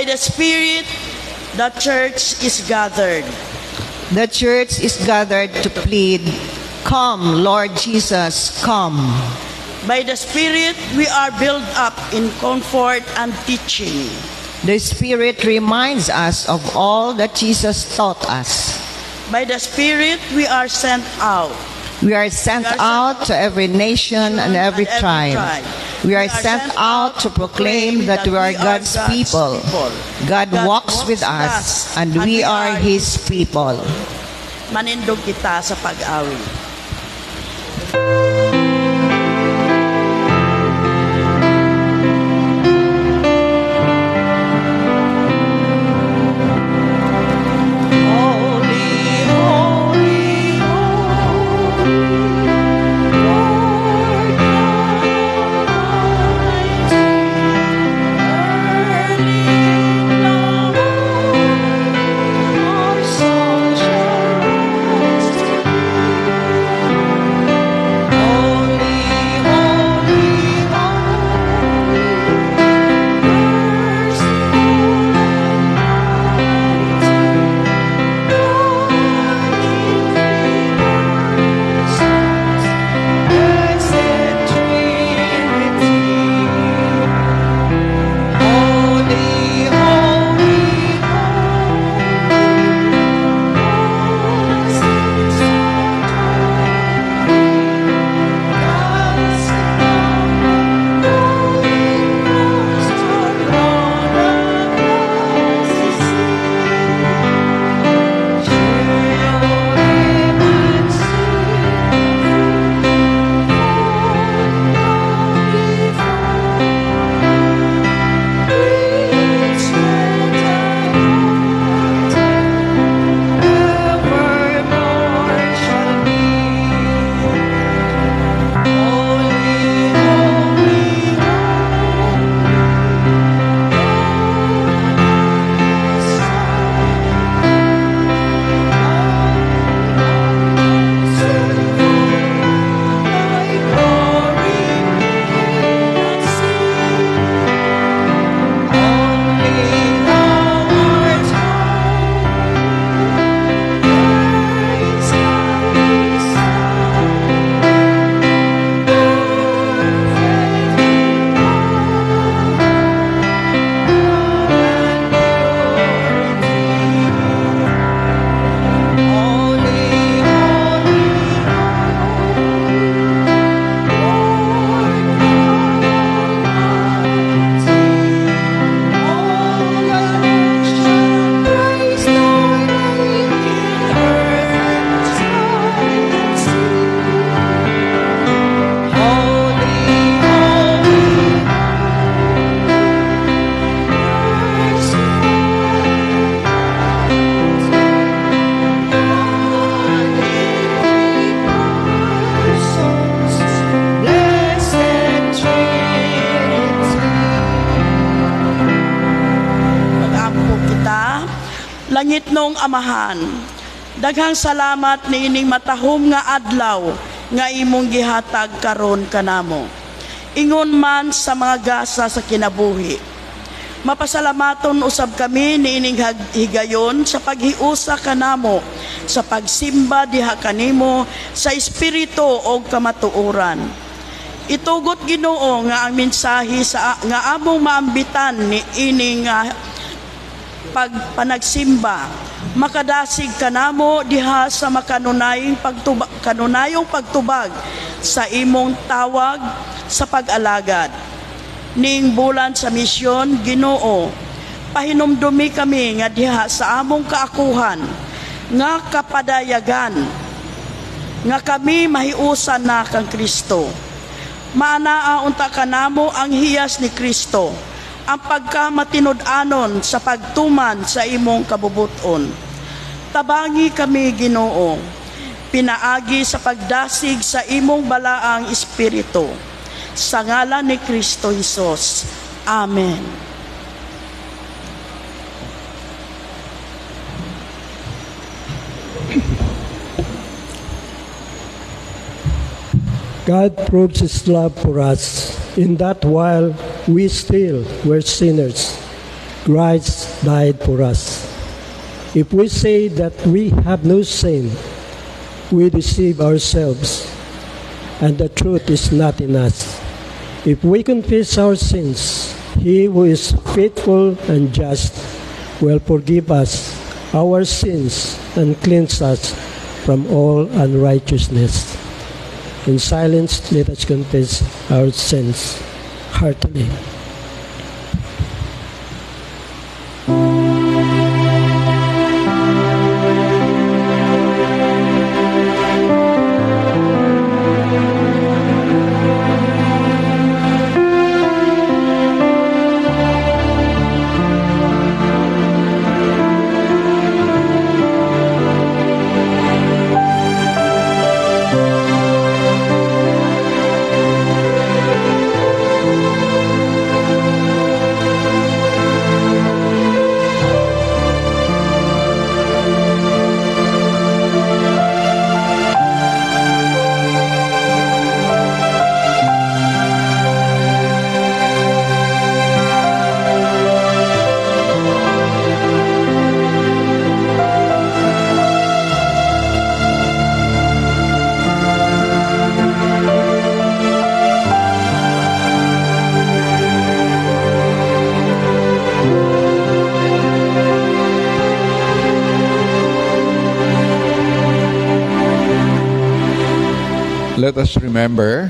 By the Spirit, the church is gathered. The church is gathered to plead, "Come, Lord Jesus, come." By the Spirit, we are built up in comfort and teaching. The Spirit reminds us of all that Jesus taught us. By the Spirit, we are sent out. We are sent out to every nation and every tribe. We are sent out to proclaim that we are God's people. God walks with us, and we are His people. Manindog kita sa pag-awit. Langit nung Amahan, daghang salamat ni ining matahom nga adlaw nga imong gihatag karon kanamo. Ingon man sa mga gasa sa kinabuhi. Mapasalamaton usab kami ni ining higayon sa paghiusa kanamo sa pagsimba diha kanimo sa espiritu o kamatuoran. Itugot Ginoo nga ang mensahe nga among maambitan ni ining panagsimba makadasig kanamo diha sa kanunayong pagtubag sa imong tawag sa pag-alagad ning bulan sa misyon. Ginoo, pahinumdumi kami nga diha sa among kaakuhan nga kapadayagan nga kami mahiusan na kang Kristo. Maanaa unta kanamo ang hiyas ni Kristo, ang pagkamatinud-anon sa pagtuman sa imong kabubuton. Tabangi kami, Ginoo, pinaagi sa pagdasig sa imong balaang espiritu. Sa ngalan ni Kristo Hesus. Amen. God proves His love for us in that while we still were sinners, Christ died for us. If we say that we have no sin, we deceive ourselves, and the truth is not in us. If we confess our sins, He who is faithful and just will forgive us our sins and cleanse us from all unrighteousness. In silence, let us confess our sins heartily. Let us remember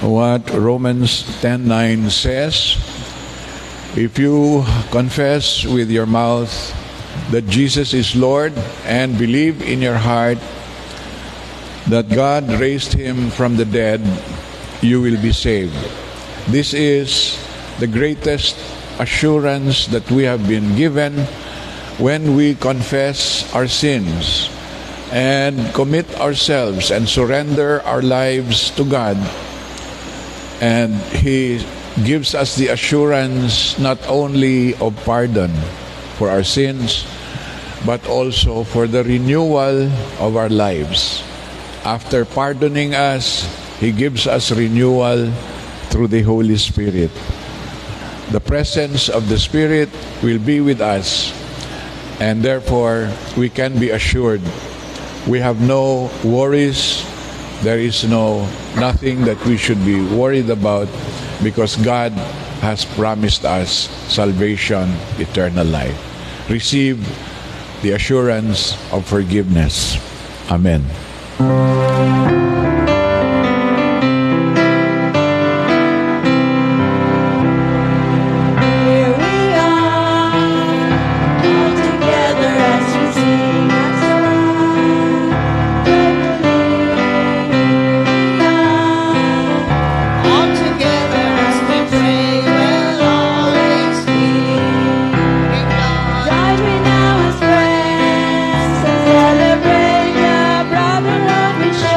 what Romans 10:9 says. If you confess with your mouth that Jesus is Lord and believe in your heart that God raised him from the dead, you will be saved. This is the greatest assurance that we have been given when we confess our sins and commit ourselves and surrender our lives to God. And He gives us the assurance not only of pardon for our sins, but also for the renewal of our lives. After pardoning us, He gives us renewal through the Holy Spirit. The presence of the Spirit will be with us, and therefore we can be assured we have no worries. There is nothing that we should be worried about, because God has promised us salvation, eternal life. Receive the assurance of forgiveness. Amen. Here we are, all together as we sing our song. All together as we pray, we'll always be in God. Join me now as friends and celebrate the brotherhood we share.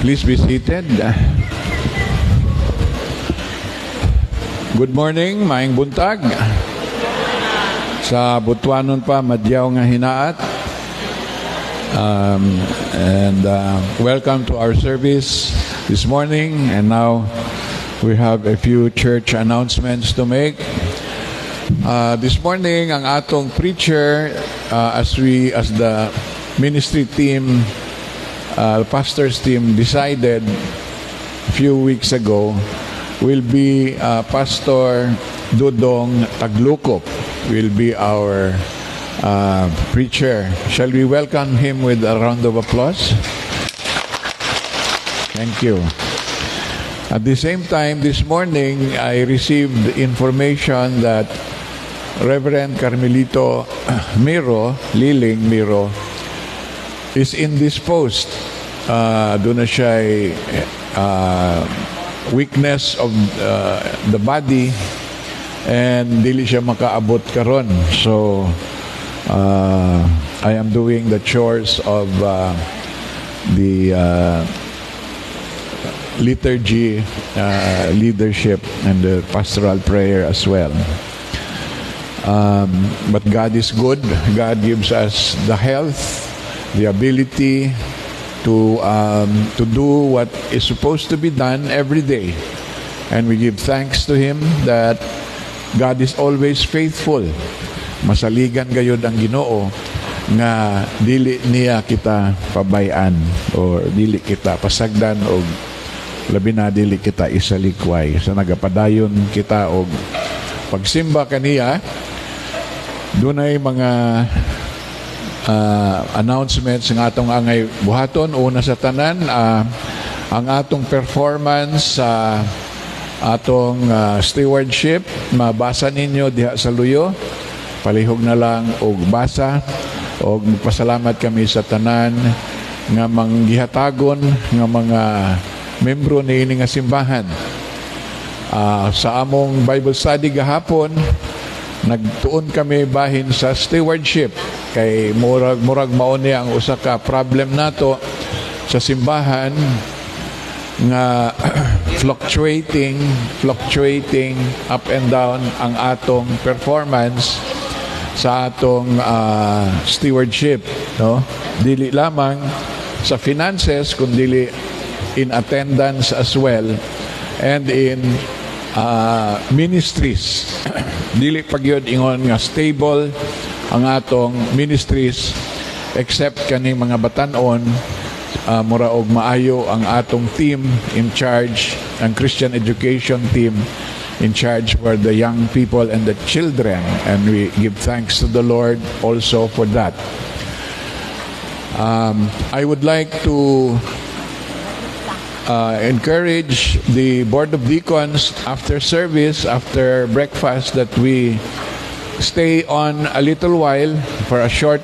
Please be seated. Good morning, maayong buntag. Sa Butuanon pa, madyaw nga hinaat. Welcome to our service this morning. And now we have a few church announcements to make. This morning, ang atong preacher, as the ministry team, pastor's team decided a few weeks ago, will be Pastor Dudong Taglukop will be our preacher. Shall we welcome him with a round of applause? Thank you. At the same time, this morning, I received information that Reverend Carmelito Liling Miro, is indisposed. Doon na siya weakness of the body and dili siya makaabot karon. So I am doing the chores of the liturgy leadership and the pastoral prayer as well. But God is good. God gives us the health, the ability to do what is supposed to be done every day. And we give thanks to Him that God is always faithful. Masaligan gayud ang Ginoo nga dili niya kita pabayaan or dili kita pasagdan o labi na dili kita isalikway. So nagapadayon kita og pagsimba kaniya. Dunay mga announcements ng atong angay buhaton. Una sa tanan, ang atong performance sa atong stewardship, mabasa ninyo diha sa luyo. Palihog na lang og basa og magpasalamat kami sa tanan nga manggihatagon nga mga membro niini nga simbahan. Sa among Bible study gahapon, nagtuon kami bahin sa stewardship kay murag mao niya ang usa ka problem nato sa simbahan nga fluctuating up and down ang atong performance sa atong stewardship, no? Dili lamang sa finances kundi in attendance as well and in ministries. Dili pagyod ingon nga stable ang atong ministries except kaning mga batan-on, mura og maayo ang atong team in charge, ang Christian education team in charge for the young people and the children, and we give thanks to the Lord also for that. I would like to encourage the Board of Deacons after service, after breakfast, that we stay on a little while for a short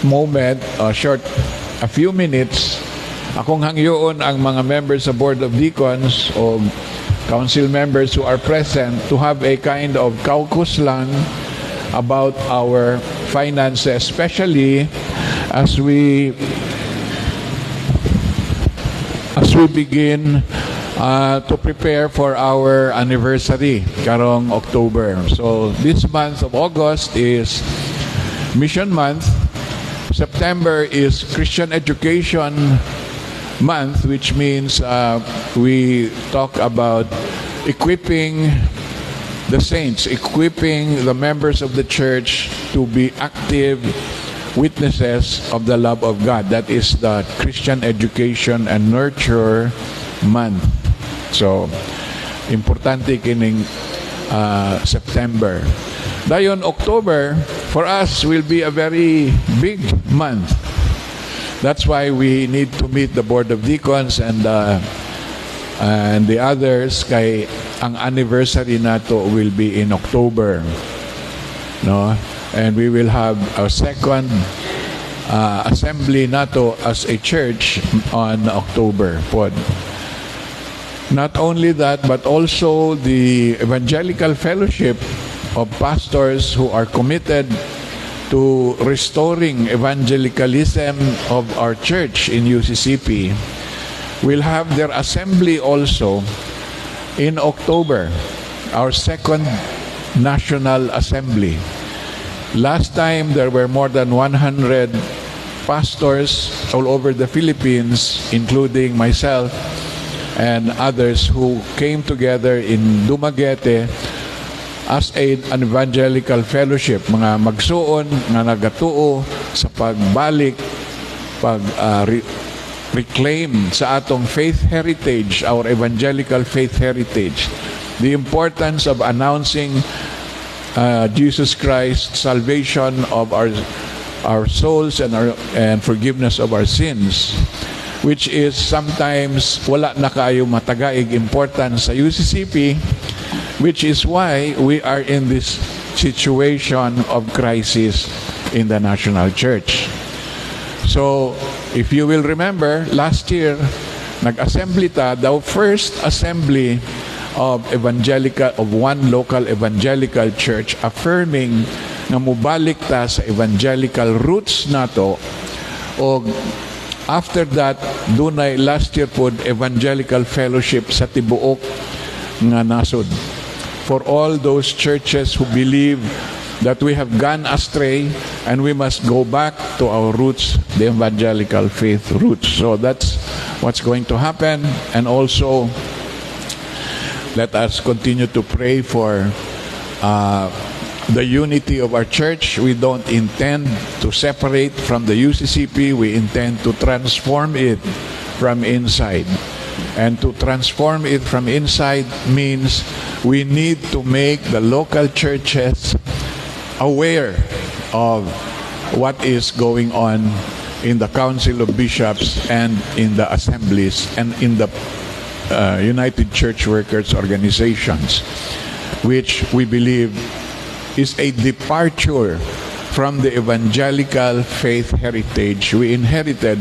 moment, a few minutes. Akong hangyoon ang mga members sa Board of Deacons o council members who are present to have a kind of caucus lang about our finances, especially as we begin to prepare for our anniversary karong October. So this month of August is Mission Month. September is Christian Education Month, which means we talk about equipping the saints, equipping the members of the church to be active witnesses of the love of God. That is the Christian Education and Nurture Month. So, importante kining September. Dayon, October, for us, will be a very big month. That's why we need to meet the Board of Deacons and the others, kay ang anniversary nato will be in October. No? And we will have our second assembly nato as a church on October. Not only that, but also the Evangelical Fellowship of pastors who are committed to restoring evangelicalism of our church in UCCP will have their assembly also in October, our second National Assembly. Last time, there were more than 100 pastors all over the Philippines, including myself and others who came together in Dumaguete as an evangelical fellowship, mga magsuon nga nagatuo sa pagbalik, reclaim sa atong faith heritage, our evangelical faith heritage, the importance of announcing Jesus Christ, salvation of our souls and forgiveness of our sins, which is sometimes wala na kayo matagaig importance sa UCCP, which is why we are in this situation of crisis in the National Church. So, if you will remember, last year, nag-assembly ta, the first assembly of one local evangelical church, affirming na mubalik ta sa evangelical roots nato. O after that, dunay last year po evangelical fellowship sa tibuok nga nasod. For all those churches who believe that we have gone astray and we must go back to our roots, the evangelical faith roots. So that's what's going to happen. And also, let us continue to pray for the unity of our church. We don't intend to separate from the UCCP. We intend to transform it from inside. And to transform it from inside means we need to make the local churches aware of what is going on in the Council of Bishops and in the assemblies and in the United Church Workers organizations, which we believe is a departure from the evangelical faith heritage we inherited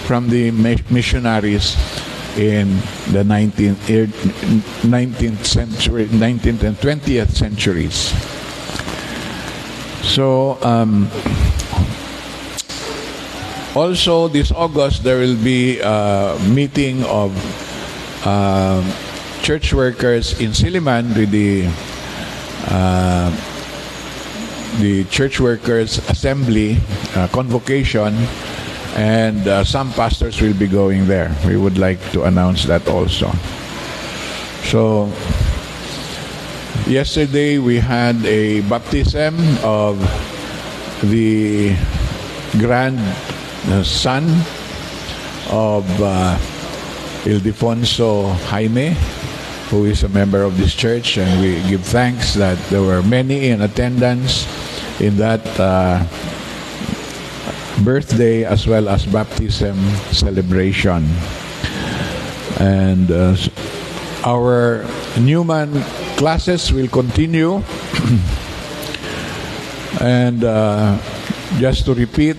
from the missionaries in the 19th century, 19th and 20th centuries. So, also this August, there will be a meeting of church workers in Silliman with the Church Workers Assembly convocation, and some pastors will be going there. We would like to announce that also. So, yesterday we had a baptism of the grandson of Ildefonso Jaime, who is a member of this church, and we give thanks that there were many in attendance in that birthday as well as baptism celebration. And our Newman classes will continue. And just to repeat,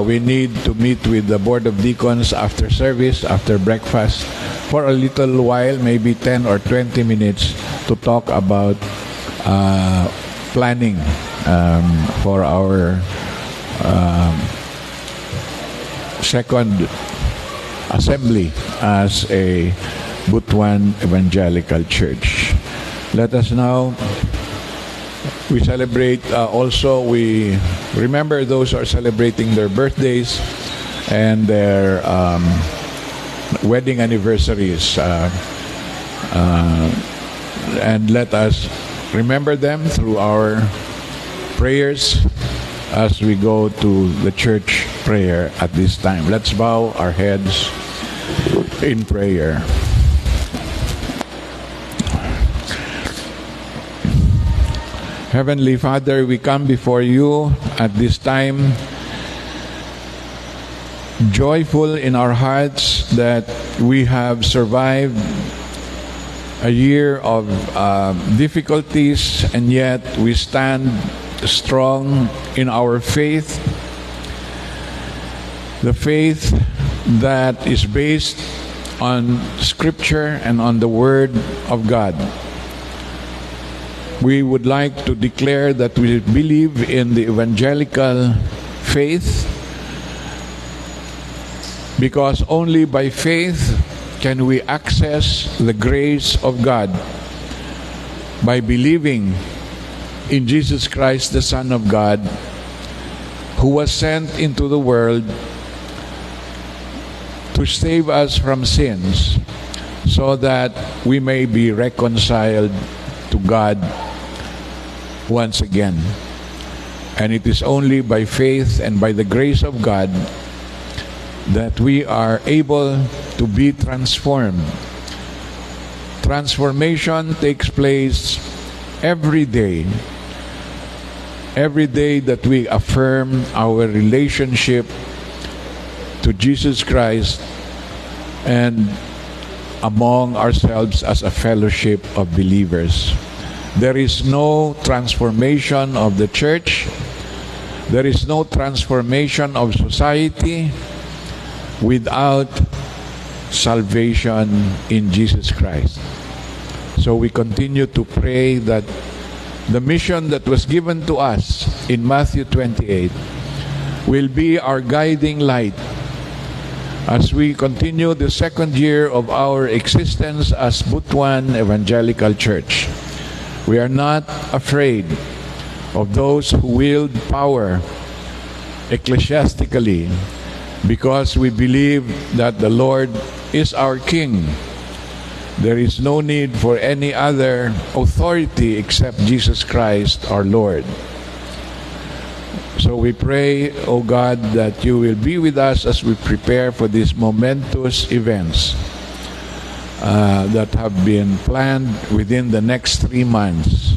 we need to meet with the Board of Deacons after service, after breakfast, for a little while, maybe 10 or 20 minutes, to talk about planning for our second assembly as a Butuan Evangelical Church. Let us now, we celebrate also, we remember those who are celebrating their birthdays and their wedding anniversaries, and let us remember them through our prayers as we go to the church prayer at this time. Let's bow our heads in prayer. Heavenly Father, we come before you at this time, joyful in our hearts that we have survived a year of difficulties, and yet we stand strong in our faith, the faith that is based on Scripture and on the Word of God. We would like to declare that we believe in the evangelical faith, because only by faith can we access the grace of God by believing in Jesus Christ, the Son of God, who was sent into the world to save us from sins so that we may be reconciled to God once again. And it is only by faith and by the grace of God that we are able to be transformed. Transformation takes place every day. Every day that we affirm our relationship to Jesus Christ and among ourselves as a fellowship of believers. There is no transformation of the church. There is no transformation of society without salvation in Jesus Christ. So we continue to pray that the mission that was given to us in Matthew 28 will be our guiding light as we continue the second year of our existence as Butuan Evangelical Church. We are not afraid of those who wield power ecclesiastically because we believe that the Lord is our King. There is no need for any other authority except Jesus Christ our Lord. So we pray, O God, that you will be with us as we prepare for these momentous events that have been planned within the next 3 months.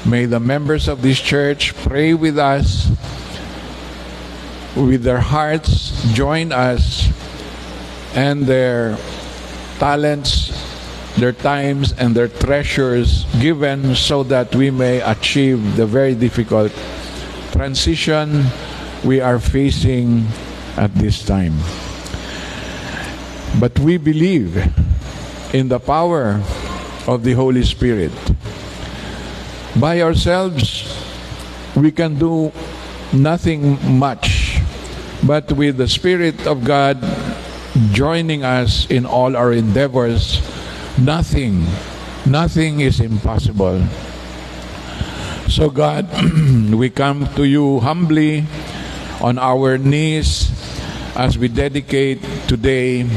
May the members of this church pray with us, with their hearts, join us, and their talents, their times, and their treasures given so that we may achieve the very difficult transition we are facing at this time. But we believe in the power of the Holy Spirit. By ourselves, we can do nothing much, but with the Spirit of God joining us in all our endeavors, nothing is impossible. So God, we come to you humbly on our knees as we dedicate today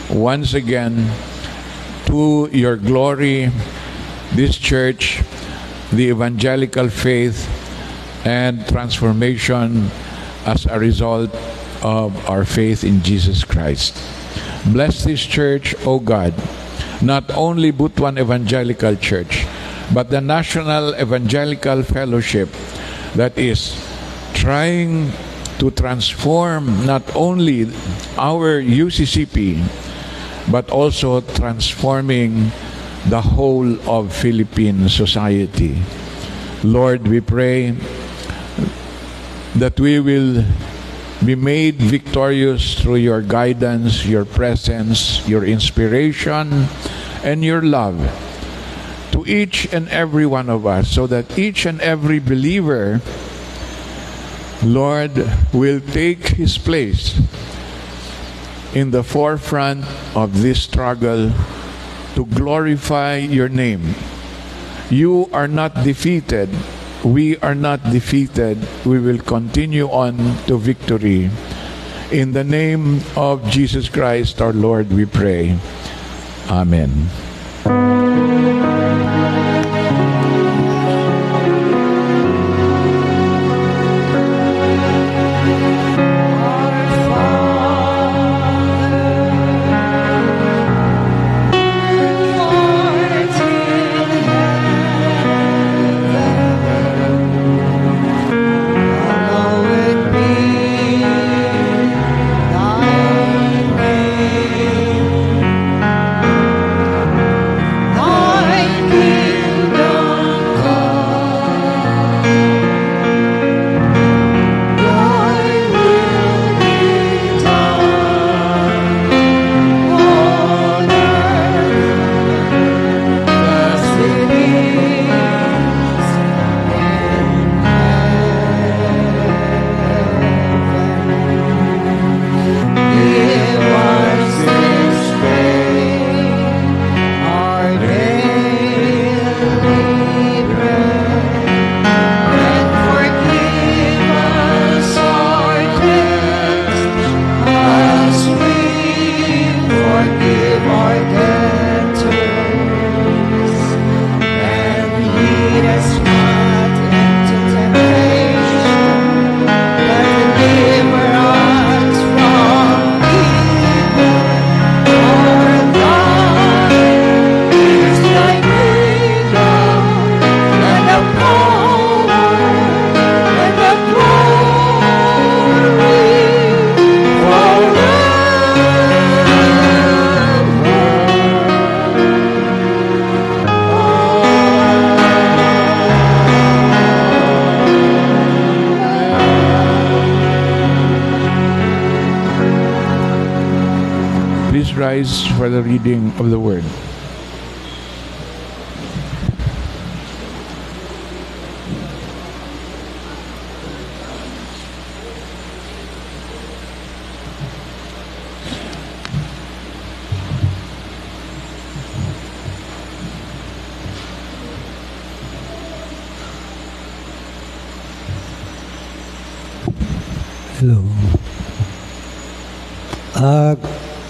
once again to your glory this church, the evangelical faith, and transformation as a result of our faith in Jesus Christ. Bless this church, O God, not only Butuan Evangelical Church, but the National Evangelical Fellowship that is trying to transform not only our UCCP, but also transforming the whole of Philippine society. Lord, we pray that we will be made victorious through your guidance, your presence, your inspiration, and your love to each and every one of us, so that each and every believer, Lord, will take his place in the forefront of this struggle to glorify your name. You are not defeated. We are not defeated. We will continue on to victory. In the name of Jesus Christ, our Lord, we pray. Amen. Thy Please rise for the reading of the word. Hello.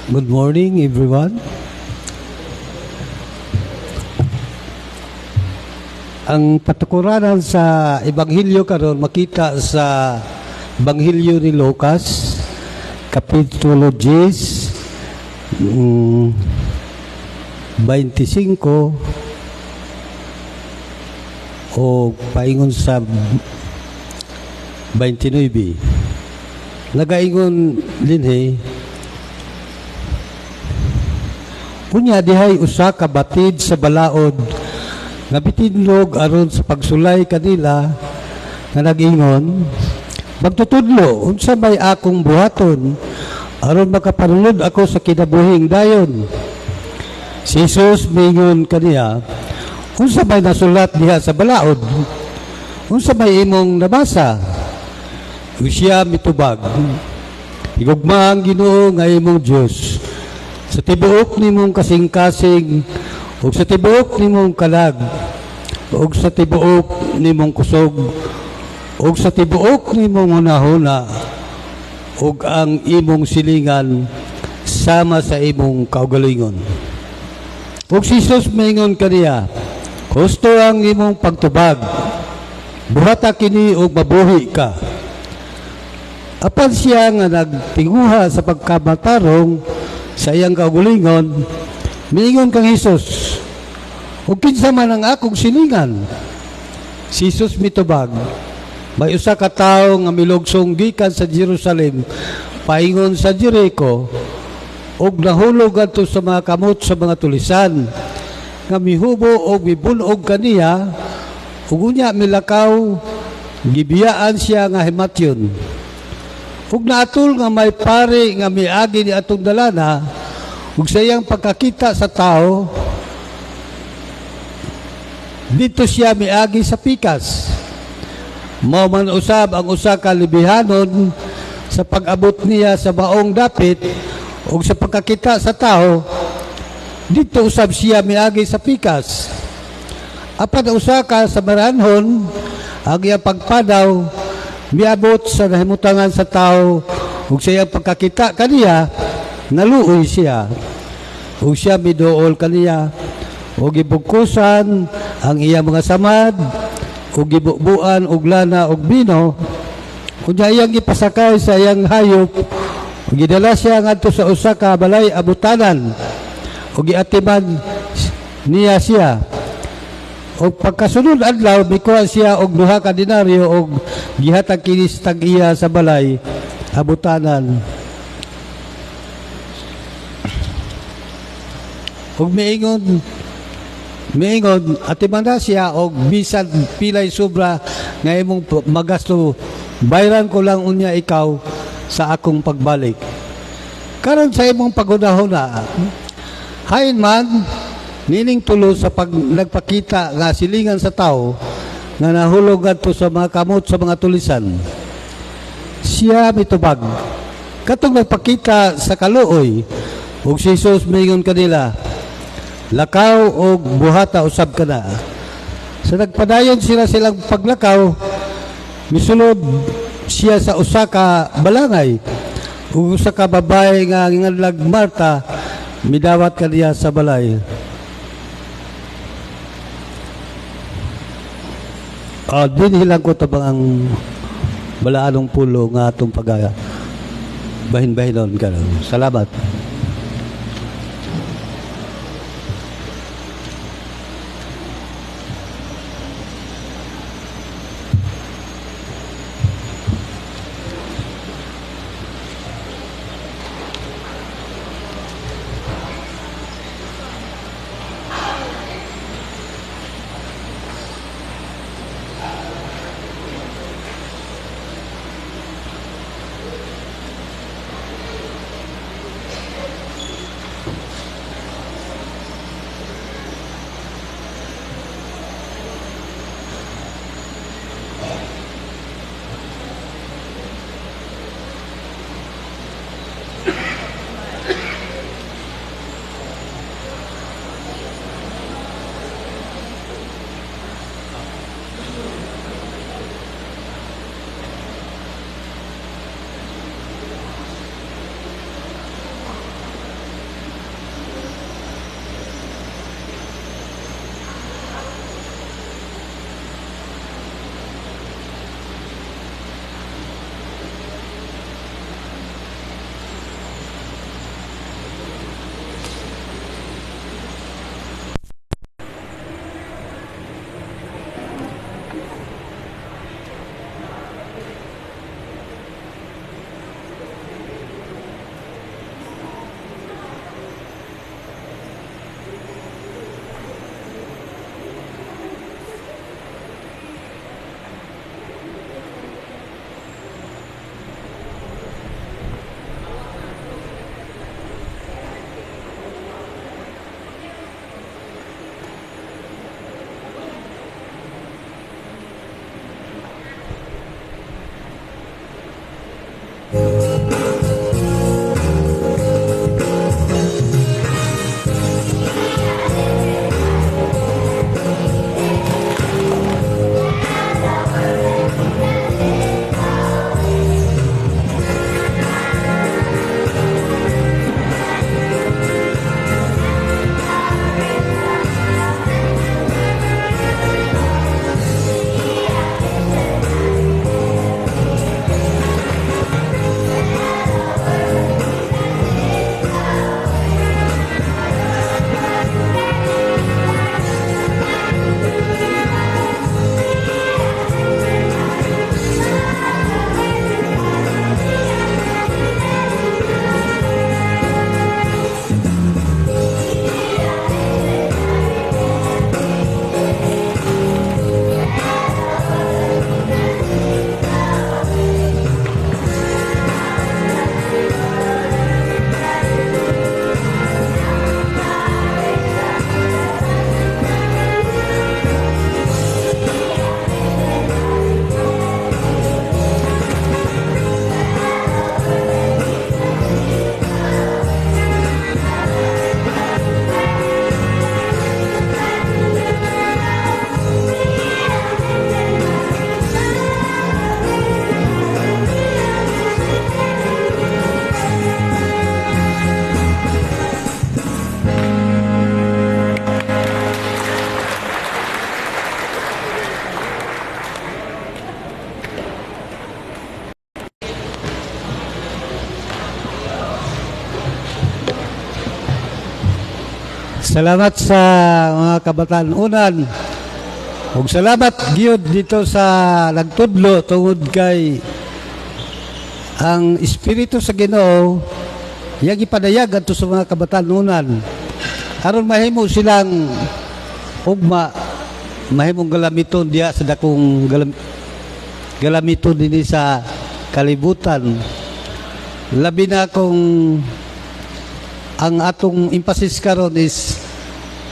Good morning, everyone. Ang patukuranan sa Ebanghelyo karon makita sa Ebanghelyo ni Lucas, Kapitulo 10, 25 o paingon sa 29. Nagaingon dinhi kunya dihay usa ka batid sa balaod nga bitindog aron sa pagsulay kanila nga nag-ingon, magtutudlo unsa may akong buhaton aron makapanunod ako sa kinabuhing dayon. Si Jesus mingon kaniya, unsa may nasulat diha sa balaod? Unsa may imong nabasa? Siya mitubag, igugma ang Ginoo nga imong Dios sa tibuok nimong kasing-kasing ug sa tibuok nimong kalag ug sa tibuok nimong kusog ug sa tibuok nimong hunahuna ug ang imong silingan sama sa imong kaugalingon. Ug si Jesus maingon kaniya, husto ang imong pagtubag, buhata kini ug mabuhi ka. Apan siya nga nagtinguha sa pagkamatarong sa iyang kaugalingon, miingon kang Jesus, ug kinsa man ang akong silingan? Si Jesus mitubag, may usa ka tawo nga milugsong gikan sa Jerusalem paingon sa Jericho, ug nahulog adto sa mga kamot sa mga tulisan, nga mihubo og mibunog kaniya, ug unya milakaw, gibiyaan siya nga himatyon. Ug naatol nga may pare nga miagi ni atong dalana, ug sa iyang pagkakita sa tao, dito siya miagi sa pikas. Mao man usab ang usa ka libihanon sa pag-abot niya sa baong dapit, ug sa pagkakita sa tao, dito usab siya miagi sa pikas. Apan usa ka sa maranhon, ang iyang pagpadaw miabot sa nahimutangan sa tao, ug sa iyang pagkakita kaniya naluoy siya, ug siya miduol kaniya, ug gibugkusan ang iyang mga samad, ug gibubuan og lana og bino, kunya iyang gipasakay sa iyang hayop, ug gidala siya ngadto sa usa ka balay abutanan, ug giatiman niya siya. O pagkasunod adlaw, mikuha siya og 2 ka denaryo og gihatag kini sa tag-iya sa balay abutanan. Og miingon atiman na siya og bisan pilay sobra nga imong magasto, bayran ko lang unya ikaw sa akong pagbalik. Karon sa imong paghunahuna, hain man nining tulo sa nagpakita nga silingan sa tao nga nahulog adto sa mga kamot sa mga tulisan. Siya mitubag, katong nagpakita sa kaluoy, ug si Jesus mingon kanila, lakaw og buhata usab kana. Sa nagpadayon silang paglakaw, misulod siya sa usa ka balangay, ug usa ka babae nga ngadlag Marta midawat kaniya sa balay. Dinhilang ko tabang ang balaanong pulo nga atong bahin-bahinon ka. Salamat. Salamat sa mga kabataan unan. Ug salamat gyud dito sa nagtudlo tungod kay ang Espiritu sa Ginoo yang ipadayag adto sa mga kabataan unan aron mahimo silang ugma, mahimong galamiton diya sa dakong galamiton dinhi sa kalibutan. Labi na kung ang atong emphasis karon is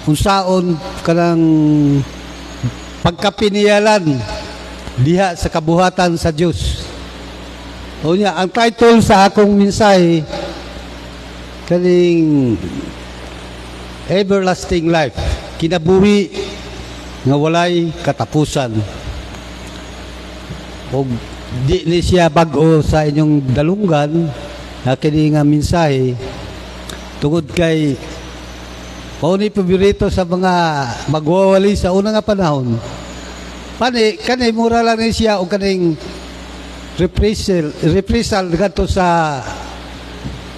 unsaon kanang pagkapiniyalan diha sa kabuhatan sa Dios. Unya ang title sa akong mensahe kaning everlasting life, kinabuhi nga walay katapusan. Og di ni siya bag-o sa inyong dalunggan na kini nga mensahe tungod kay pauni paborito sa mga magwawali sa una nga panahon. Kani mura lang ni siya o kaning reprisal gadto sa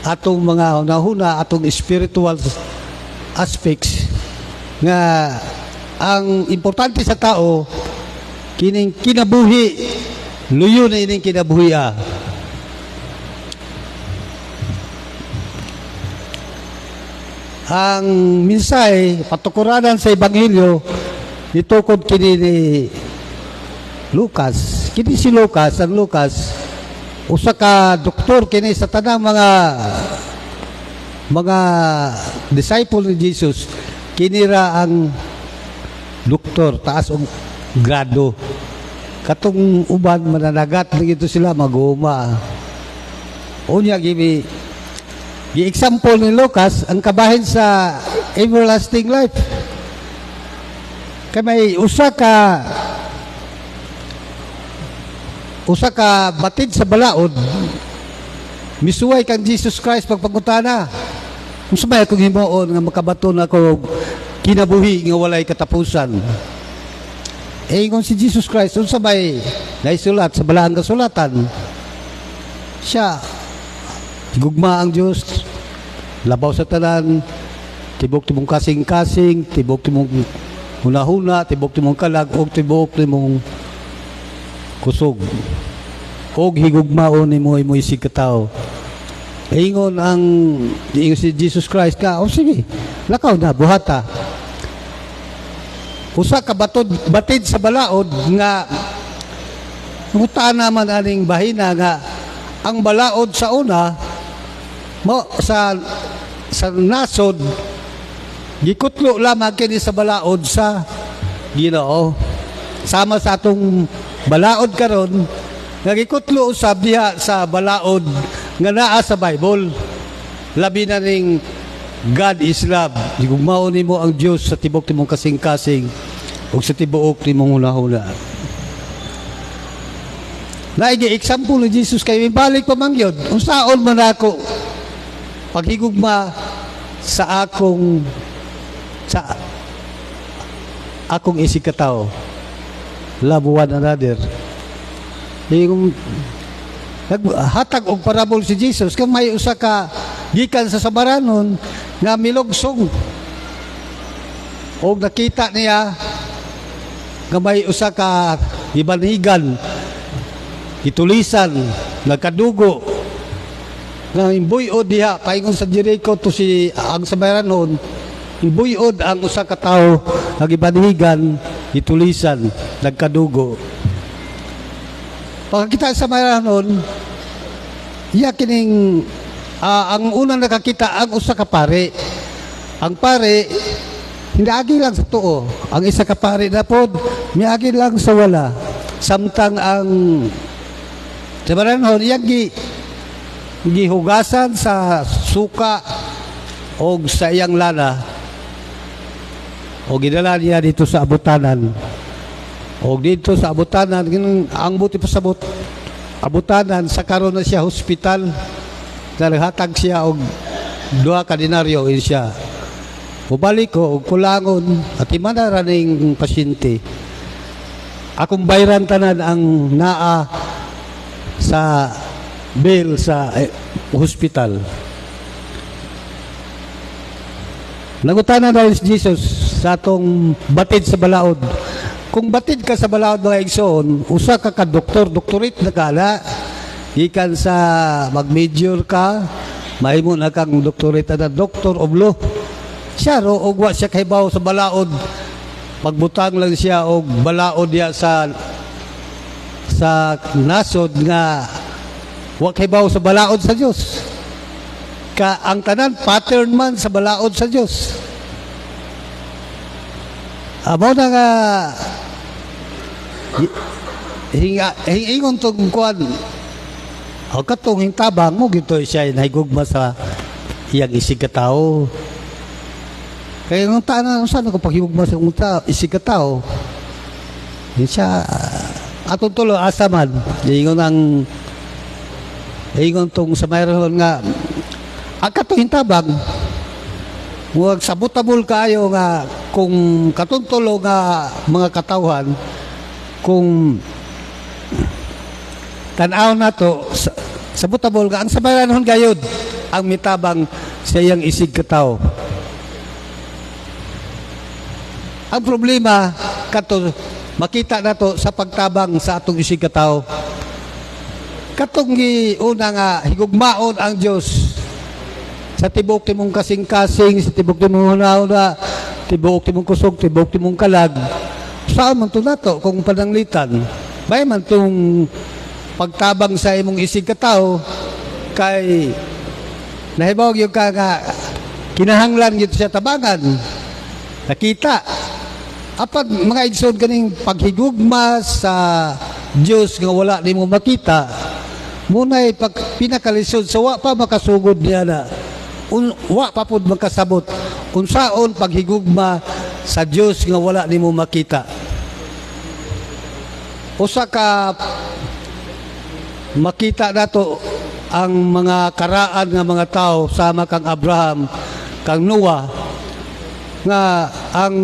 atong mga hunahuna, atong spiritual aspects nga ang importante sa tao kining kinabuhi, luyo na ining kinabuhi. Ang mensahe patukuranan sa Ebanghelyo nitukod kini ni Lucas. Kini si Lucas, ang Lucas usa ka doktor kini sa tanang mga disciple ni Jesus. Kini ra ang doktor taas og grado. Katong uban mananagat na gito sila mag-uuma. Unya gi-example ni Lucas ang kabahin sa everlasting life. Kay may usa ka batid sa balaod, misuway kang Jesus Christ pagpangutana. Kung sabay akong himuon nga makabaton ako kinabuhi nga walay katapusan. Ingon si Jesus Christ, kung sabay naisulat sa balaang kasulatan, siya gugma ang Diyos, labaw sa tanan, tibok timong kasing-kasing, tibok timong hunahuna, tibok timong kalag, o tibok timong kusog. O higugmaon ni mo imoy si katao. Ingon si Jesus Christ ka, o sige, lakaw na, buhata. Usa ka batid sa balaod nga ngutaan naman aning bahina nga ang balaod sa una mo sa nasod gikutlo lamang kini sa balaod sa Ginoo. Sama sa atong balaod karon nga gikutlo usab diha sa balaod nga naa sa Bible. Labi na ning God is love. Gugmao nimo ang Dios sa tibok timong kasing-kasing ug sa tibuok timong hunahuna. Naigi example ni Jesus kay balik pa man gyud. Unsaon man ako paghigugma sa akong isikataw. Love one another. Yung naghatag og parabol si Jesus kay may usa ka gikan sa Samaranon nga milogsong. Og nakita niya nga may usa ka ibanigan itulisan nagkadugo nga imbuyod diha paingon sa Jericho to si ang Samaranon imbuyod ang usa ka tawo nga ibanigan itulisan nagkadugo. Pagkita sa Samaranon iya kining ang unang nakakita ang usa ka pare. Ang pare hindi agi lang sa tuo. Ang isa ka pare na pod miagi lang sa wala. Samtang ang Samaranon iya gihugasan sa suka o sa iyang lana o gidala niya dito sa abutanan. O dito sa abutanan ang buti pa sa abutanan sa karon na siya hospital. Naghatag siya og 2 ka denaryo siya. Ubalik ko og kulangon at imana ning pasyente. Akong bayran tanan ang naa sa bill sa hospital. Nangutana na si Jesus sa atong batid sa balaod. Kung batid ka sa balaod mga igsoon, usa ka doktor, doktorate na kala, ikan sa mag-major ka, mahimo na kang doktorate na doctor of law. Siya ro, og wa siya kahibaw sa balaod, pagbutang lang siya og balaod niya sa nasod nga wa kahibaw sa balaod sa Dios. Ang tanan pattern man sa balaod sa Dios. Amo na nga hingon tong kuan. O katong hintabang mo gito siya nahigugma sa iyang isig ka tao. Kaya nung tanan saan ako paghigugma sa isig ka tao. Siya atong tulo asa man hingon tong sa mayroon nga ang katong hintabang huwag sabutabol kayo nga kung katuntulo nga mga katawhan kung tanaw na to sabutabol nga ang sabayanon gayod ang mitabang sa iyang isig kataw. Ang problema kato makita na to sa pagtabang sa atong isig kataw. Katong una nga higugmaon ang Dios sa tibok timong kasing-kasing, sa tibok timong huna-huna, tibok timong kusog, tibok timong kalag. Saan man ito nato kung pananglitan? Bay man itong pagtabang sa imong isig katao kay nahibawag yung ka nga kinahanglan yun sa tabangan. Nakita. Apat mga igsoon kaning paghigugma sa Diyos nga wala ni mo makita. Muna'y pinakalisod sa wa pa makasugod niya na wa pa pud makasabot unsaon paghigugma sa Dios nga wala nimo makita. Usa ka makita nato ang mga karaan nga mga tao sama kang Abraham, kang Noah nga ang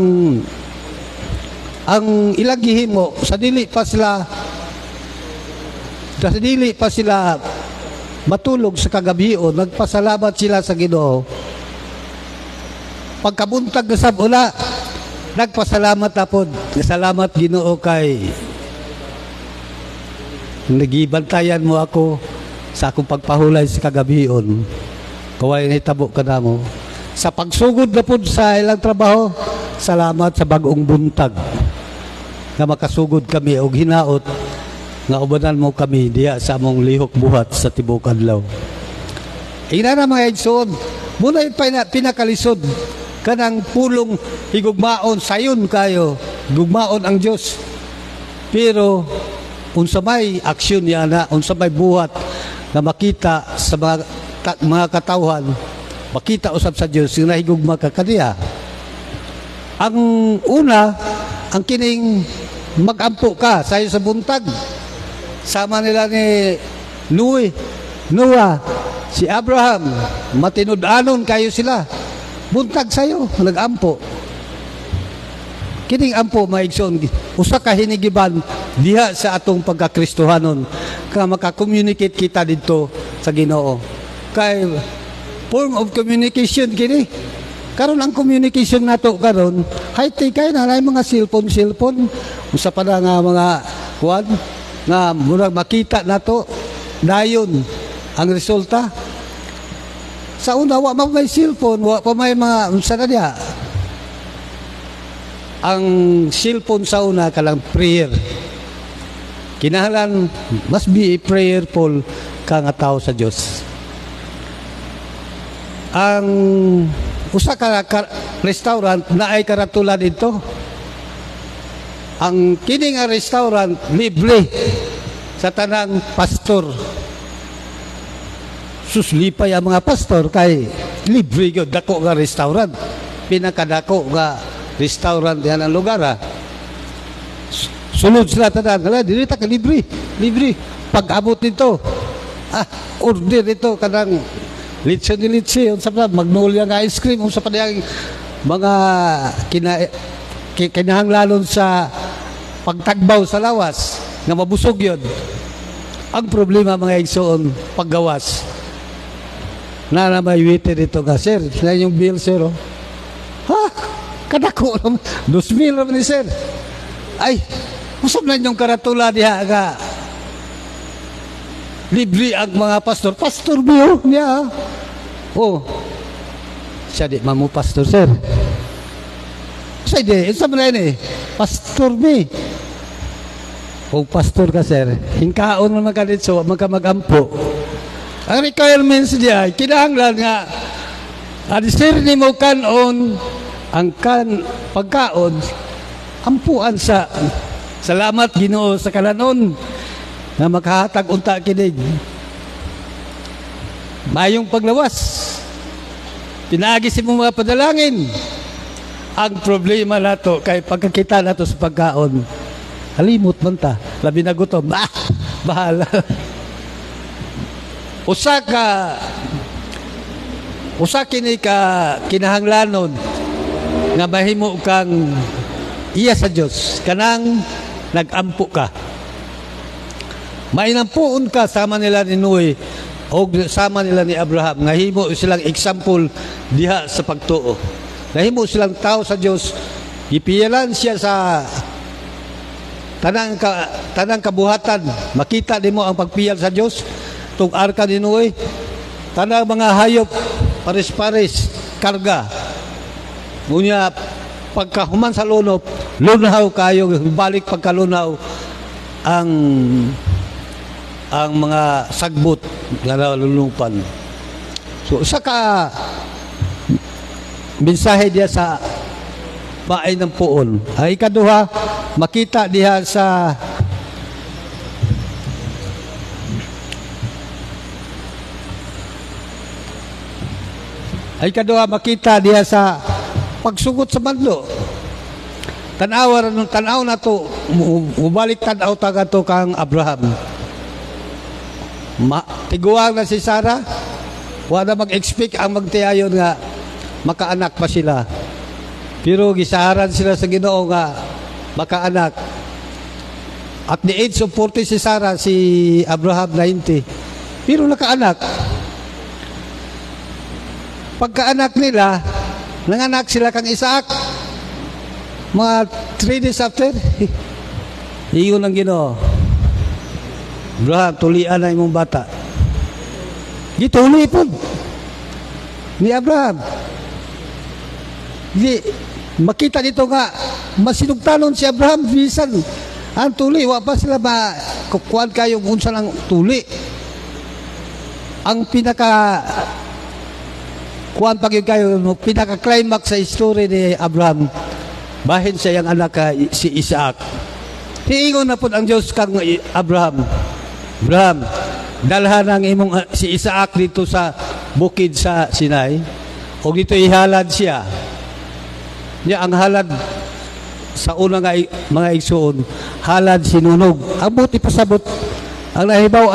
ilang gihimo sa dili pa sila matulog sa kagabion, nagpasalamat sila sa Ginoo. Pagkabuntag na sa ula, nagpasalamat na po. Salamat Ginoo kay nagibantayan mo ako sa akong pagpahulay sa kagabion. Kaway na itabo ka na mo. Sa pagsugod na po sa ilang trabaho, salamat sa bagong buntag na makasugod kami o hinaot nga ubanan mo kami diya sa among lihok buhat sa tibok adlaw. Ina na mga igsoon, muna pinakalisod kanang pulong higugmaon sayon kayo, gugmaon ang Dios. Pero unsa may aksyon niya na, unsa may buhat na makita sa mga katawhan, makita usab sa Dios nga higugma ka kaniya. Ang una, ang kining magampo ka sayo sa buntag. Sama nila ni Noah, si Abraham, matinud-anon kayo sila. Buntag sayo, nag-ampo. Kining ampo, maigsoon, usa ka hinigiban diha sa atong pagkakristohanon, ka makakommunicate kita dito sa Ginoo. Kay form of communication kini. Karon ang communication nato karon, high-tech kay na mga cellphone. Usa pa na nga mga kuan nga murag makita nato dayon ang resulta. Sa una wa may cellphone, wa pa may mga unsa na diha. Ang cellphone sa una kalang prayer. Kinahanglan must be prayerful ka nga tao sa Dios. Ang usa ka restaurant na ay karatulan dito. Ang kining restaurant libre sa tanang pastor. Suslipay ang mga pastor kay libre gyud dako nga restaurant. Pinakadako nga restaurant yan ang lugar. Sunod sila tanan, dili ta ka libre. Pag-abot nito. Order ito kanang litse unsa pa magnolia nga ice cream unsa pa diyang mga kinahanglanon sa pagtagbaw sa lawas nga mabusog yun. Ang problema mga igsoon paggawas na may waiter dito nga, sir, na yung bill, sir, oh. Ha? Kadako naman. 2,000 naman ni sir. Ay, usap na yung karatula diha nga. Libre ang mga pastor. Pastor biyo niya. Oh. Siya di mamu pastor sir. Say di, isa mo na yun eh. Pastor mi. O pastor ka sir. Hingkaon mo magkalitso, magkamag-ampo. Ang requirements niya, kinahanglan nga adisir ni mo kanon ang pagkaon ampuan sa salamat Ginoo sa kalanon na makahatag unta kinig mayong paglawas pinagi si mga padalangin ang problema nato kay pagkakita nato sa pagkaon halimot man ta labi na gutom bahala usa kini ka kinahanglanon nga mahimo kang iya sa Dios kanang nagampo ka mainampuon ka sama nila ni Noe o sama nila ni Abraham nga himo silang example diha sa pagtuo nahimo silang tao sa Dios gipiyalan siya sa tanang kabuhatan makita nimo ang pagpiyal sa Dios tung arka ni Noe tanang mga hayop pares-pares karga ngunya pagkahuman sa lunop lunaw kayo balik pagkalunaw ang mga sagbot nga lulupan so sa ka mensahe diya sa paay ng puon ay ikaduha makita diha sa pagsugot sa bandlo tanaw na to mubalik tanaw taga to kang Abraham tiguang na si Sarah wala mag-expect ang magtiayon nga makaanak pa sila pero gisaharan sila sa Ginoo nga makaanak at the age of 40 si Sarah si Abraham 90 pero nakaanak pagkaanak nila nanganak sila kang Isaac mga 3 days after iyon ang Ginoo Abraham tulian na imong bata gituli po ni Abraham makita dito nga masinugtanon si Abraham bisan ang tuli wa pa sila kukuan kayo unsa lang tuli ang pinaka kuan pag kayo pinaka-climax sa history ni Abraham bahin sa iyang anak si Isaac hiingon na po ang Diyos kang Abraham dalhan ang imong si Isaac dito sa bukid sa Sinai o dito ihalad siya niya ang halad sa unang mga igsoon halad sinunog abot ipasabot ang nahibaw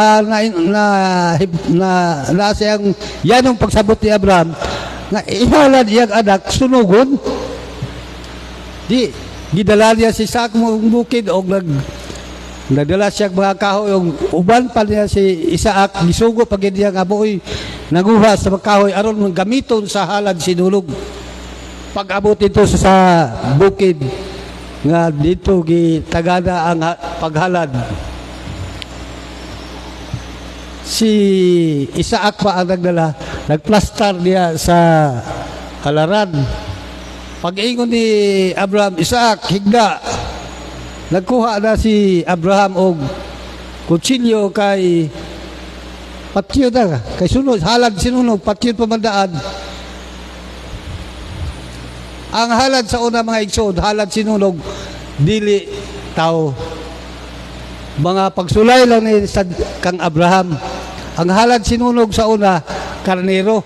na siyang yanong pagsabot ni Abraham nga ihalad iyang anak sunugon gidala niya si Isaac mong bukid o nagdala siya mga kahoy yung uban pa niya si Isaac gisugo pag niya nga buoy naguha sa mga kahoy aron gamiton sa halad sinulog pag abot ito sa bukid nga dito gitagana ang paghalad si Isaac pa ang nagdala nagplastar niya sa halaran pag-ingon ni Abraham Isaac higda nagkuha na si Abraham og kutsilyo kay patyo na kay sunod halad sinunog patyo pamandaan ang halad sa una mga igsoon halad sinunog dili tao mga pagsulay lang ni kang Abraham ang halad sinunog sa una karnero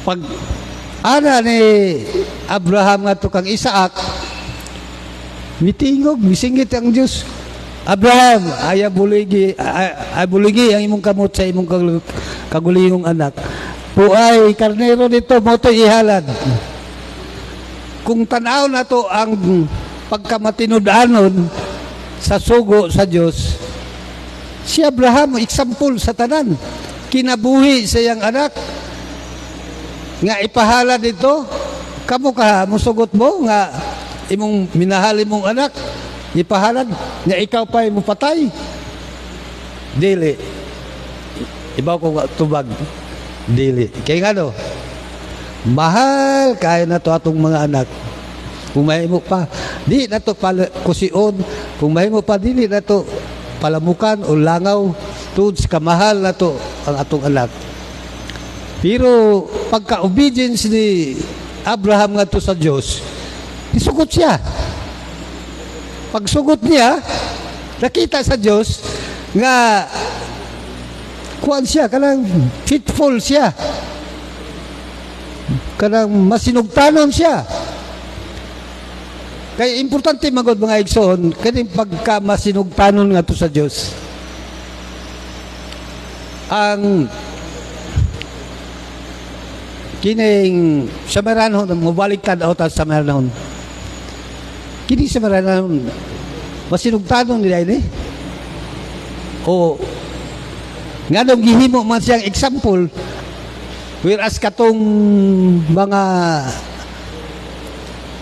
pag ana ni Abraham nga to kang Isaac mitingog misingit ang Dios Abraham ay buligi ang imong kamot sa imong kagulingong anak puay karnero dito mo to ihalad kung tanaw na to ang pagkamatinud-anon sa sugo sa Dios si Abraham example sa tanan kinabuhi sa iyang anak nga ipahalad dito kamo ka musugot mo nga imong minahal imong anak ipahalad nga ikaw pa mo patay. Dili. Ibaw ko nga tubag. Dili. Kaya nga no, mahal kaya na to atong mga anak. Kung mahimo pa, di na to kusion. Kung mahimo pa, dili na to palamukan o langaw. Tuod sa kamahal na to ang atong anak. Pero pagka-obedience ni Abraham nga to sa Diyos, isugot siya. Pagsugot niya, nakita sa Diyos nga kuan siya, kanang faithful siya. Kanang masinugtanon siya. Kaya importante magod mga igsoon, kaya pagka masinugtanon nga to sa Diyos. Ang kining Samaranhon, mubaliktad o ta Samaranhon. Kining Samaranhon, masinugtanon nila ini. O nga nung gihimo man siyang example, whereas katong mga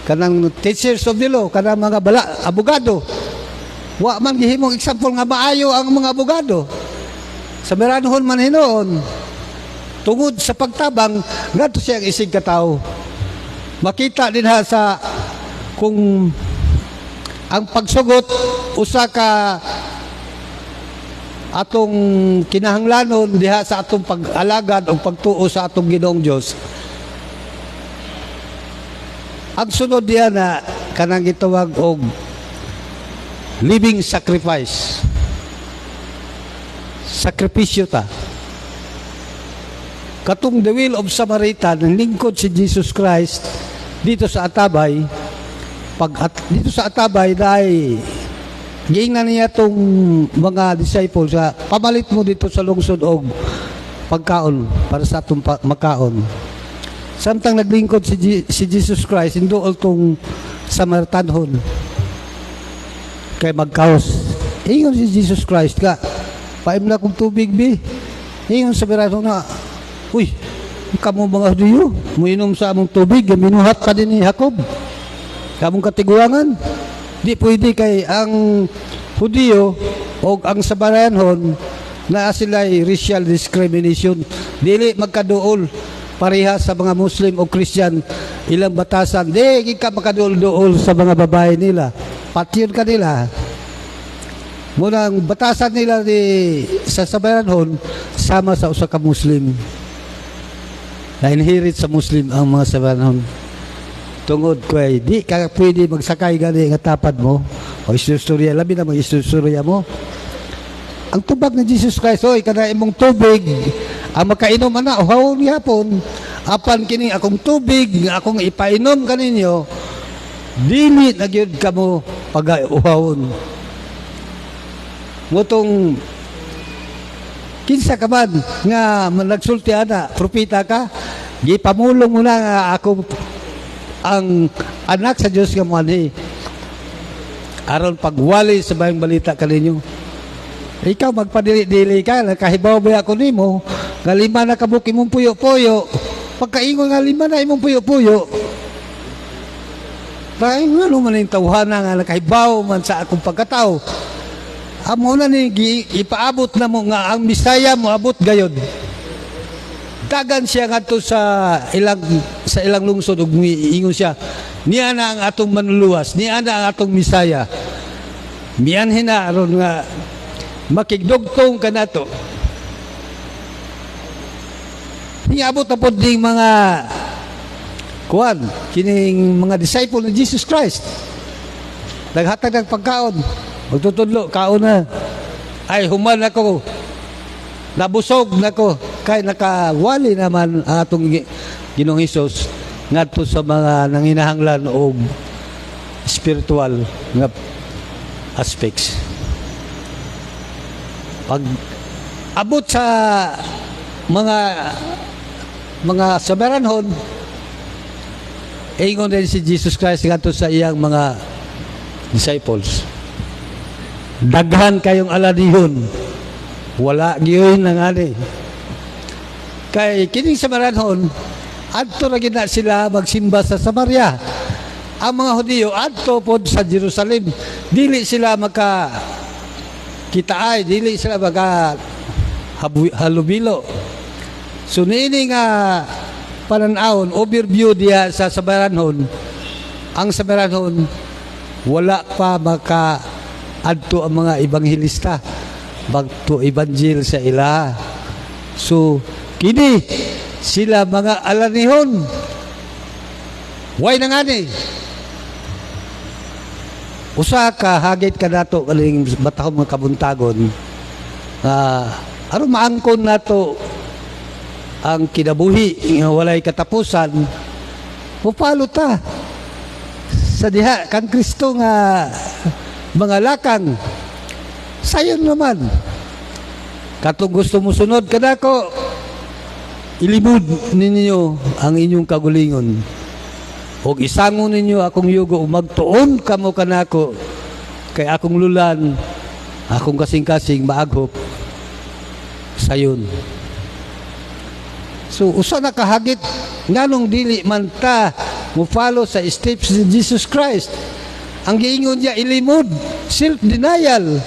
kanang teachers of the law, kanang mga abogado, wa man gihimong example nga maayo ang mga abogado. Sa Samaranhon man hinoon, tungod sa pagtabang, ngadto siyang isig katao. Makita din ha sa kung ang pagsugot usa ka atong kinahanglanon diha sa atong pag-alagad o pagtuo sa atong Ginoong Dios. Ang sunod diha na kanang gitawag og living sacrifice. Sakripisyo ta. Katong the will of Samaritan, ang lingkod si Jesus Christ dito sa Atabay, dito sa Atabay dahil giingnan niya tong mga disciples sa pamalit mo dito sa lungsod og pagkaon para sa atong makaon. Samtang naglingkod si Jesus Christ, hinduol tong Samaritanhon kay magkaos. Ingon si Jesus Christ ka, paim na kong tubig bi. Ingon sa Samaritanhon na, uy, kamo mga Hudiyo, muinom sa among tubig, minuhat ka din ni Jacob. Kamong katiguangan. Di pwede kay ang Hudiyo o ang Samaranhon na sila'y racial discrimination. Dili magkaduol pareha sa mga Muslim o Christian ilang batasan. Di ka makaduol-duol sa mga babae nila. Patyon ka nila. Munang batasan nila sa Samaranhon sama sa usa ka Muslim. Na-inherit sa Muslim ang mga Samaranhon. Tungod ko ay di ka pwede magsakay gani nga tapad mo o istorya, labi na mag-istorya mo. Ang tubag ng Jesus Christ, oy, kada imong tubig ang makainom ana uhawon gihapon, apan kini akong tubig nga akong ipainom kaninyo, dili na gyud kamo pag-uhawon. Mutong kinsa ka man nga nagsulti ana, propeta ka, gipamulong mo na nga ako ang anak sa Diyos nga muanhi aron pagwali sa bayang balita kaninyo. Ikaw magpadili-dili ka, nakahibaw ba ako nimo nga lima na kabuk imong puyo-puyo, pagkaingon nga lima na imong puyo-puyo, dahil nga naman yung tawhana nga nakahibaw man sa akong pagkatao, amo na ni ipaabot na mo nga ang Bisaya mo abot gayod. Dagan siya ngadto sa ilang lungsod ug ingon siya, niya na ang atong manluluwas, niya na ang atong Misaya. Mianhin na aron nga makigdugtong kanato. Niabot na po ding mga kuan, kining mga disciple ni Jesus Christ. Naghatag ng pagkaon, magtutudlo, kaon na. Ay, human ako, nabusog na ko, kay nakawali naman ang atong Ginoong Hesus ngadto sa mga nanginahanglan o spiritual nga aspects. Pag abot sa mga Samaranhon, ingon din si Jesus Christ ngadto sa iyang mga disciples, daghan kayong alanihon, wala giyoy nangani. Kay kining Samaranhon, adto ra gid na sila magsimba sa Samaria. Ang mga Hudiyo adto pod sa Jerusalem. Dili sila kitaay, dili sila halubilo. So niini nga pananawon, overview diya sa Samaranhon. Ang Samaranhon wala pa adto ang mga ebanghelista bagto evanghel sa ila. So kini sila mga alanihon. Why na nga ni? Usa ka hagit ka nato kaling batahon mga kabuntagon. Aron maangkon nato ang kinabuhi nga walay katapusan. Mupalo ta sa diha kang Kristo nga mga lakang. Sayon naman. Katong gusto mo sunod kadako, ilimod ninyo ang inyong kagulingon. Og isangon ninyo akong yugo, magtuon kamo kanako, kay akong lulan, akong kasing-kasing maaghop sayon. So usa na kahagit nganong dili man ta mo follow sa steps ni Jesus Christ. Ang giingon niya ilimod, self-denial.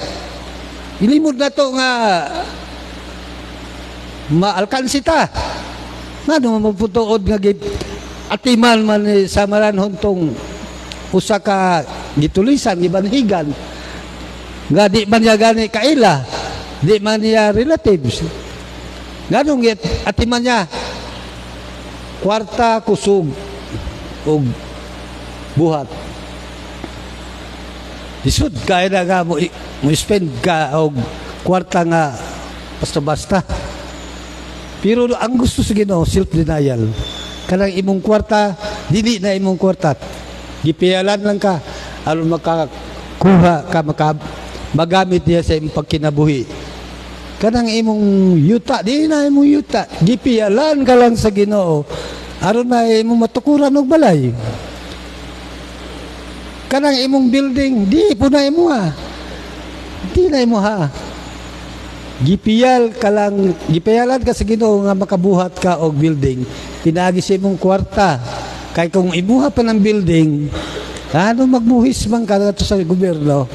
Ilimod na to nga maalkansi ta. Ngano maputuod nga atiman man sa Samaranhon tong usa ka gitulisan gibanhigan nga di man niya gani kaila, di man niya relatives. Nganong atiman niya kwarta, kusog og buhat. Isud kaya na nga mo spend ka og kwarta nga basta-basta. Pero ang gusto sa Ginoo, self-denial. Kanang imong kwarta, dili na imong kwarta. Gipialan lang ka, aron makakuha ka, magamit niya sa imong pagkinabuhi. Kanang imong yuta, di na imong yuta. Gipialan ka lang sa Ginoo, aron na imong matukuran og balay. Kanang imong building, di po na imo ha. Di na imo ha. Gipialan ka sa Ginoo nga makabuhat ka og building. Pinagi sa imong kwarta. Kay kung imuha pa ng building, ano magbuhis man ka ngadto sa gobyerno?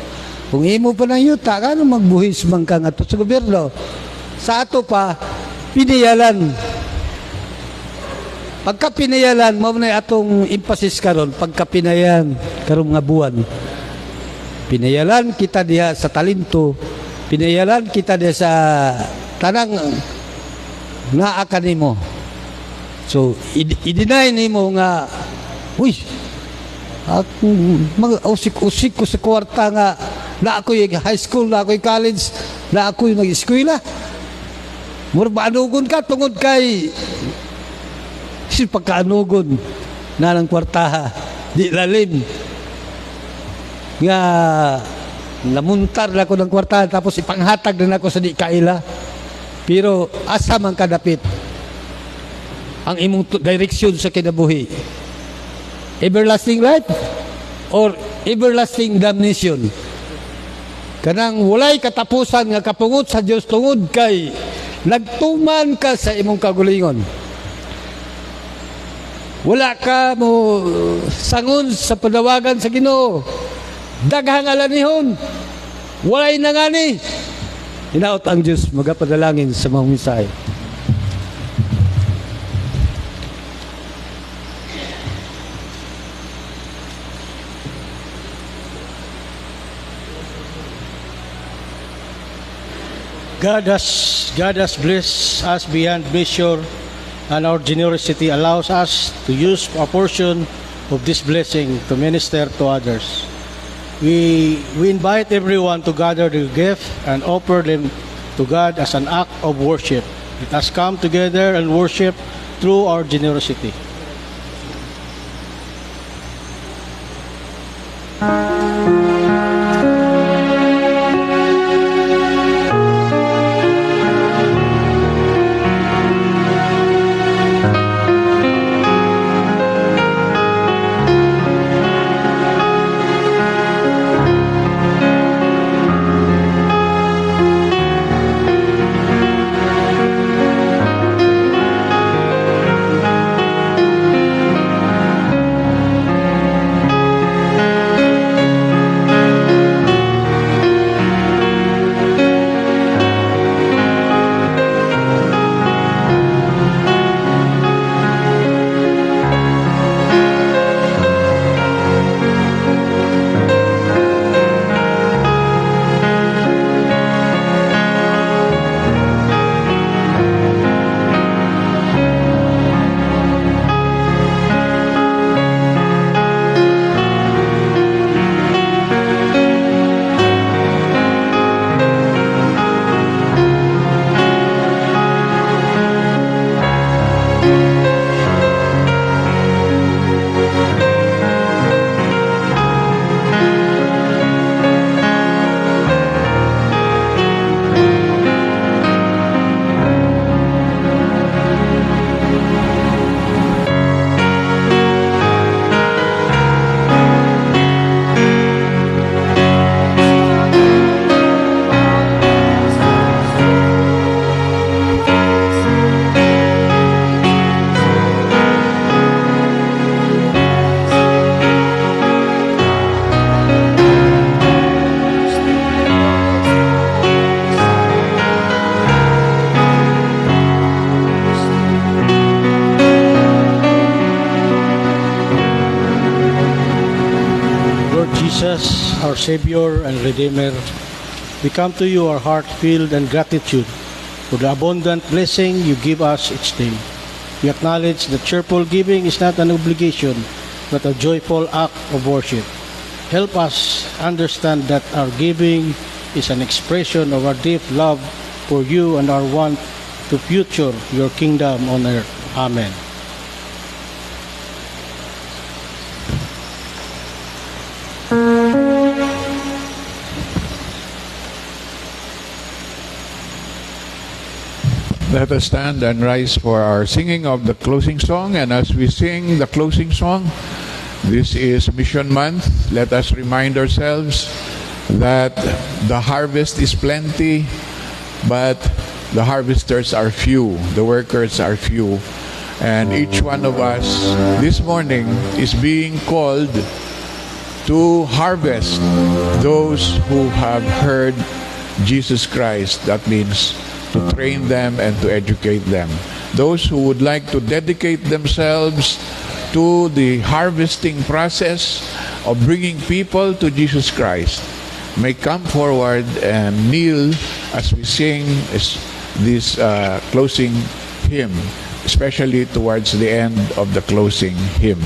Kung imo pa ng yuta, ano magbuhis man ka ngadto sa gobyerno? Sa ato pa, piniyalan. Pagka pinayalan, mao na atong emphasis karon, pagka pinayalan karon nga buwan. Pinayalan kita diha sa talento, pinayalan kita diha sa tanang naa kanimo. So i-deny nimo nga uy, ako mag-usik ko sa kwarta nga na ako'y high school, na ako'y college, na ako'y mag-eskwela. Murba-anugon ka tungod kay pagkaanugon na ng kwartaha, di lalim. Nga, namuntar na ako ng kwartaha, tapos ipanghatag na ako sa di kaila. Pero, asa man kadapit ang imong direksyon sa kinabuhi? Everlasting life or everlasting damnation? Kanang walay katapusan nga kapungot sa Dios tungod kay nagtuman ka sa imong kagulingon. Wala ka mo sangon sa padawagan sa Ginoo. Daghang alanihon. Walay nangani. Hinaot ang Diyos magapadalangin sa mga mensahe. God has blessed us beyond measure, and our generosity allows us to use a portion of this blessing to minister to others. We invite everyone to gather their gift and offer them to God as an act of worship. Let us come together and worship through our generosity. Jesus, our Savior and Redeemer, we come to you, our heart filled in gratitude for the abundant blessing you give us each day. We acknowledge that cheerful giving is not an obligation, but a joyful act of worship. Help us understand that our giving is an expression of our deep love for you and our want to future your kingdom on earth. Amen. Let us stand and rise for our singing of the closing song. And as we sing the closing song, this is Mission Month. Let us remind ourselves that the harvest is plenty, but the harvesters are few, the workers are few. And each one of us this morning is being called to harvest those who have heard Jesus Christ. That means to train them and to educate them. Those who would like to dedicate themselves to the harvesting process of bringing people to Jesus Christ may come forward and kneel as we sing this closing hymn, especially towards the end of the closing hymn.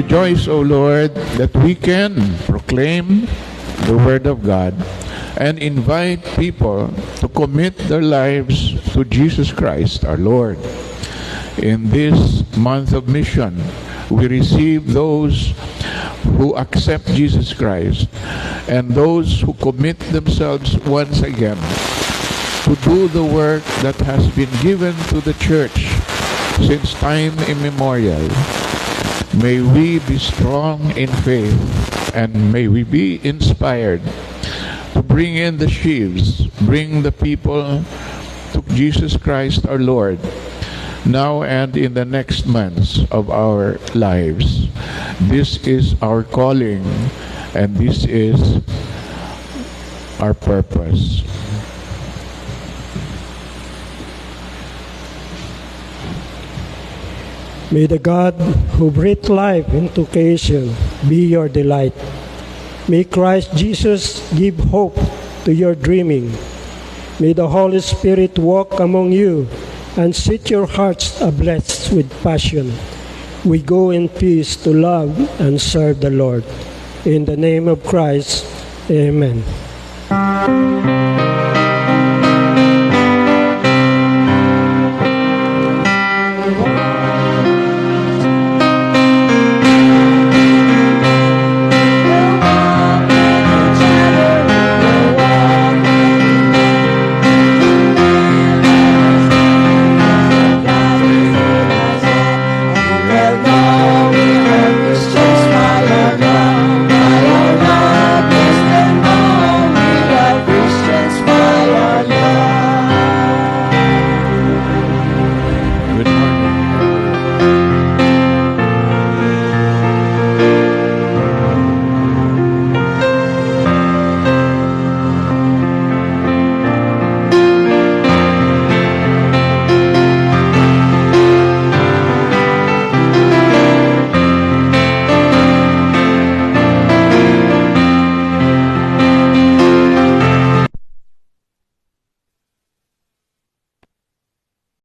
Rejoice, O Lord, that we can proclaim the Word of God and invite people to commit their lives to Jesus Christ, our Lord. In this month of mission, we receive those who accept Jesus Christ and those who commit themselves once again to do the work that has been given to the church since time immemorial. May we be strong in faith and may we be inspired to bring in the sheaves, bring the people to Jesus Christ our Lord, now and in the next months of our lives. This is our calling and this is our purpose. May the God who breathed life into creation be your delight. May Christ Jesus give hope to your dreaming. May the Holy Spirit walk among you and set your hearts ablaze with passion. We go in peace to love and serve the Lord. In the name of Christ, amen. Amen.